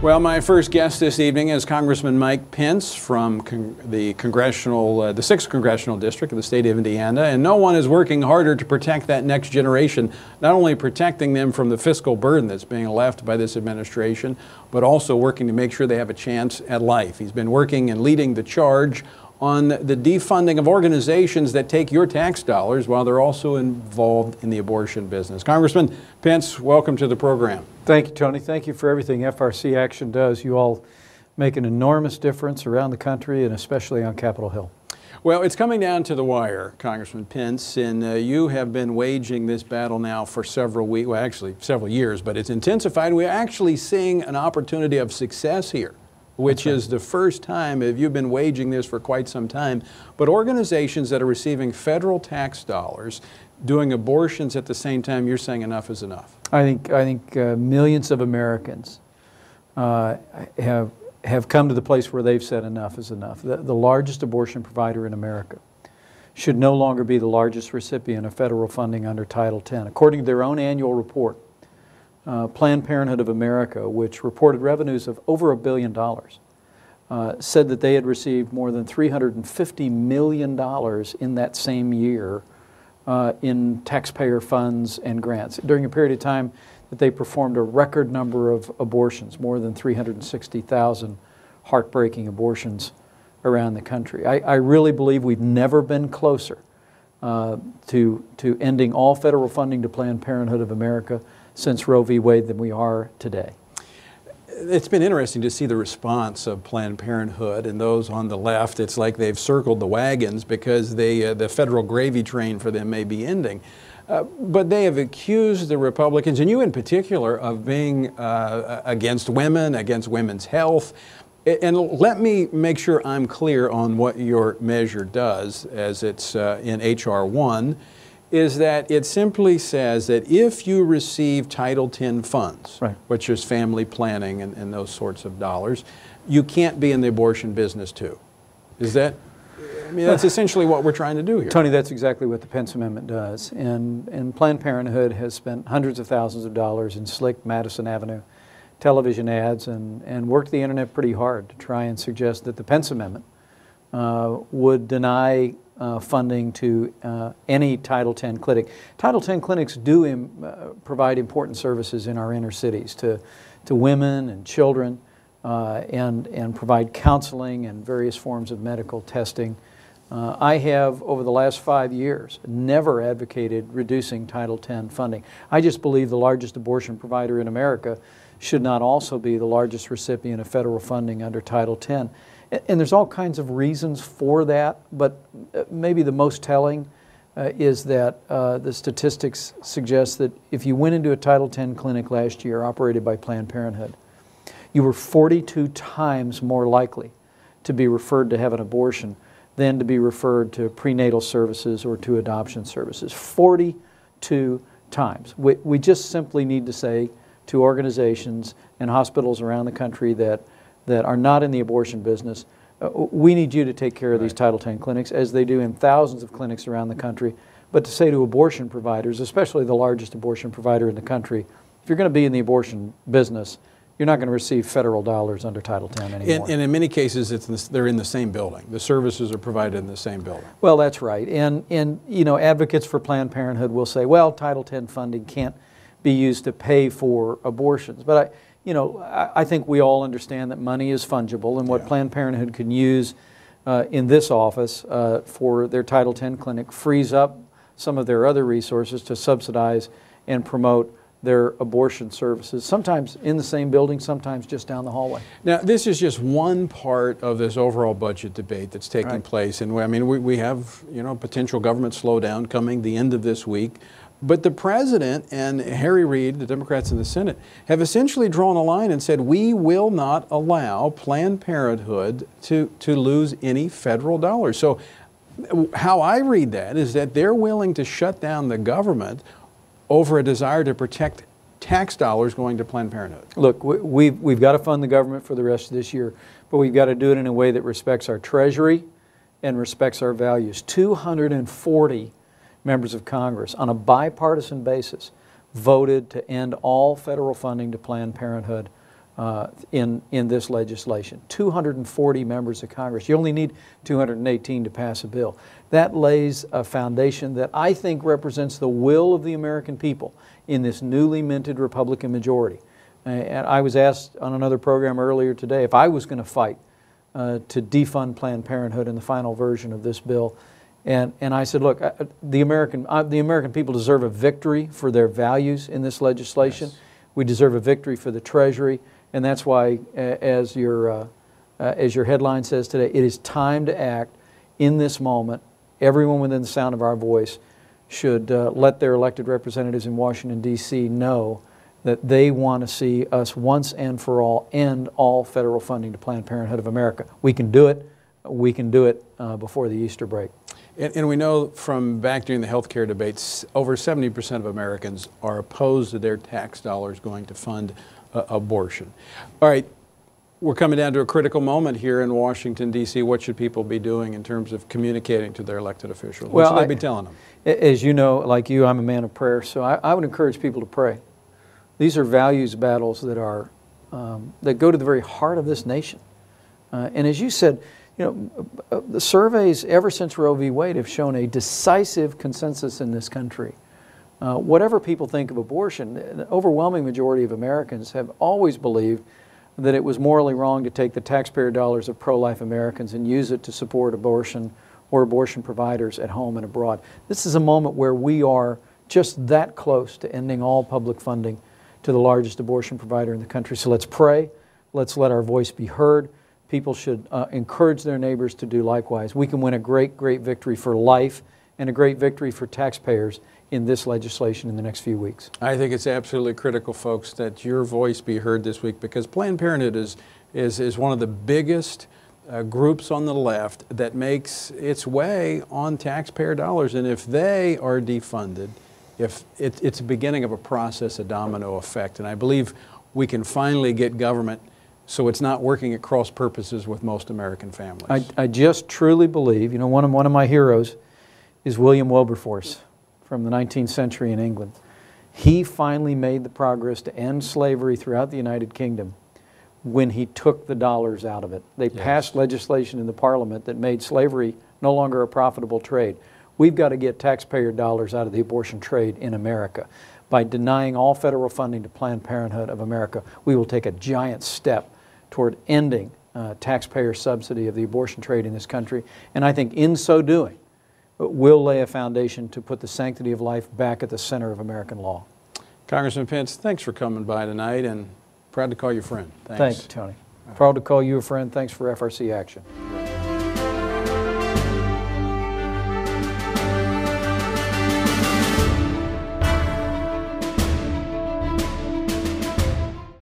Well, my first guest this evening is Congressman Mike Pence from the 6th Congressional District of the state of Indiana, and no one is working harder to protect that next generation, not only protecting them from the fiscal burden that's being left by this administration, but also working to make sure they have a chance at life. He's been working and leading the charge on the defunding of organizations that take your tax dollars while they're also involved in the abortion business. Congressman Pence, welcome to the program. Thank you, Tony. Thank you for everything FRC Action does. You all make an enormous difference around the country and especially on Capitol Hill. Well, it's coming down to the wire, Congressman Pence, and you have been waging this battle now for several weeks, well, actually several years, but it's intensified. We're actually seeing an opportunity of success here, which is the first time. You've been waging this for quite some time, but organizations that are receiving federal tax dollars doing abortions at the same time, you're saying enough is enough. I think millions of Americans have come to the place where they've said enough is enough. The largest abortion provider in America should no longer be the largest recipient of federal funding under Title X. According to their own annual report, Planned Parenthood of America, which reported revenues of over $1 billion, said that they had received more than $350 million in that same year in taxpayer funds and grants during a period of time that they performed a record number of abortions, more than 360,000 heartbreaking abortions around the country. I really believe we've never been closer to ending all federal funding to Planned Parenthood of America since Roe v. Wade than we are today. It's been interesting to see the response of Planned Parenthood and those on the left. It's like they've circled the wagons because the federal gravy train for them may be ending. But they have accused the Republicans, and you in particular, of being against women, against women's health. And let me make sure I'm clear on what your measure does, as it's in H.R. 1. Is that it simply says that if you receive Title X funds, right, which is family planning and those sorts of dollars, you can't be in the abortion business too. Is that, I mean, that's essentially what we're trying to do here. Tony, that's exactly what the Pence Amendment does. And Planned Parenthood has spent hundreds of thousands of dollars in slick Madison Avenue television ads and worked the internet pretty hard to try and suggest that the Pence Amendment would deny funding to any Title X clinic. Title X clinics do provide important services in our inner cities to women and children and provide counseling and various forms of medical testing. I have, over the last 5 years, never advocated reducing Title X funding. I just believe the largest abortion provider in America should not also be the largest recipient of federal funding under Title X. And there's all kinds of reasons for that, but maybe the most telling is that the statistics suggest that if you went into a Title X clinic last year operated by Planned Parenthood, you were 42 times more likely to be referred to have an abortion than to be referred to prenatal services or to adoption services. 42 times. We just simply need to say to organizations and hospitals around the country that are not in the abortion business, we need you to take care of these Title X clinics, as they do in thousands of clinics around the country. But to say to abortion providers, especially the largest abortion provider in the country, if you're going to be in the abortion business, you're not going to receive federal dollars under Title X anymore. And in many cases, they're in the same building. The services are provided in the same building. Well, that's right. And you know, advocates for Planned Parenthood will say, well, Title X funding can't be used to pay for abortions. But I think we all understand that money is fungible, and what Planned Parenthood can use in this office for their Title X clinic frees up some of their other resources to subsidize and promote their abortion services, sometimes in the same building, sometimes just down the hallway. Now, this is just one part of this overall budget debate that's taking place, and I mean, we have potential government slowdown coming the end of this week. But the President and Harry Reid, the Democrats in the Senate, have essentially drawn a line and said, we will not allow Planned Parenthood to lose any federal dollars. So how I read that is that they're willing to shut down the government over a desire to protect tax dollars going to Planned Parenthood. Look, we've got to fund the government for the rest of this year, but we've got to do it in a way that respects our Treasury and respects our values. 240 members of Congress on a bipartisan basis voted to end all federal funding to Planned Parenthood in this legislation. 240 members of Congress. You only need 218 to pass a bill. That lays a foundation that I think represents the will of the American people in this newly minted Republican majority. And I was asked on another program earlier today if I was going to fight to defund Planned Parenthood in the final version of this bill. And I said, look, the American people deserve a victory for their values in this legislation. Yes. We deserve a victory for the Treasury. And that's why, as your headline says today, it is time to act in this moment. Everyone within the sound of our voice should let their elected representatives in Washington, D.C. know that they want to see us once and for all end all federal funding to Planned Parenthood of America. We can do it. We can do it before the Easter break. And we know from back during the health care debates, over 70% of Americans are opposed to their tax dollars going to fund abortion. All right, we're coming down to a critical moment here in Washington, D.C. What should people be doing in terms of communicating to their elected officials? What should they be telling them? As you know, like you, I'm a man of prayer, so I would encourage people to pray. These are values battles that are that go to the very heart of this nation. And as you said, you know, the surveys ever since Roe v. Wade have shown a decisive consensus in this country. Whatever people think of abortion, the overwhelming majority of Americans have always believed that it was morally wrong to take the taxpayer dollars of pro-life Americans and use it to support abortion or abortion providers at home and abroad. This is a moment where we are just that close to ending all public funding to the largest abortion provider in the country. So let's pray. Let's let our voice be heard. People should encourage their neighbors to do likewise. We can win a great, great victory for life and a great victory for taxpayers in this legislation in the next few weeks. I think it's absolutely critical, folks, that your voice be heard this week, because Planned Parenthood is one of the biggest groups on the left that makes its way on taxpayer dollars. And if they are defunded, if it's the beginning of a process, a domino effect. And I believe we can finally get government so it's not working at cross purposes with most American families. I just truly believe, you know, one of my heroes is William Wilberforce from the 19th century in England. He finally made the progress to end slavery throughout the United Kingdom when he took the dollars out of it. They passed legislation in the Parliament that made slavery no longer a profitable trade. We've got to get taxpayer dollars out of the abortion trade in America. By denying all federal funding to Planned Parenthood of America, we will take a giant step toward ending taxpayer subsidy of the abortion trade in this country. And I think in so doing, we'll lay a foundation to put the sanctity of life back at the center of American law. Congressman Pence, thanks for coming by tonight, and proud to call you a friend. Thanks. Thank you, Tony. Proud to call you a friend. Thanks for FRC Action.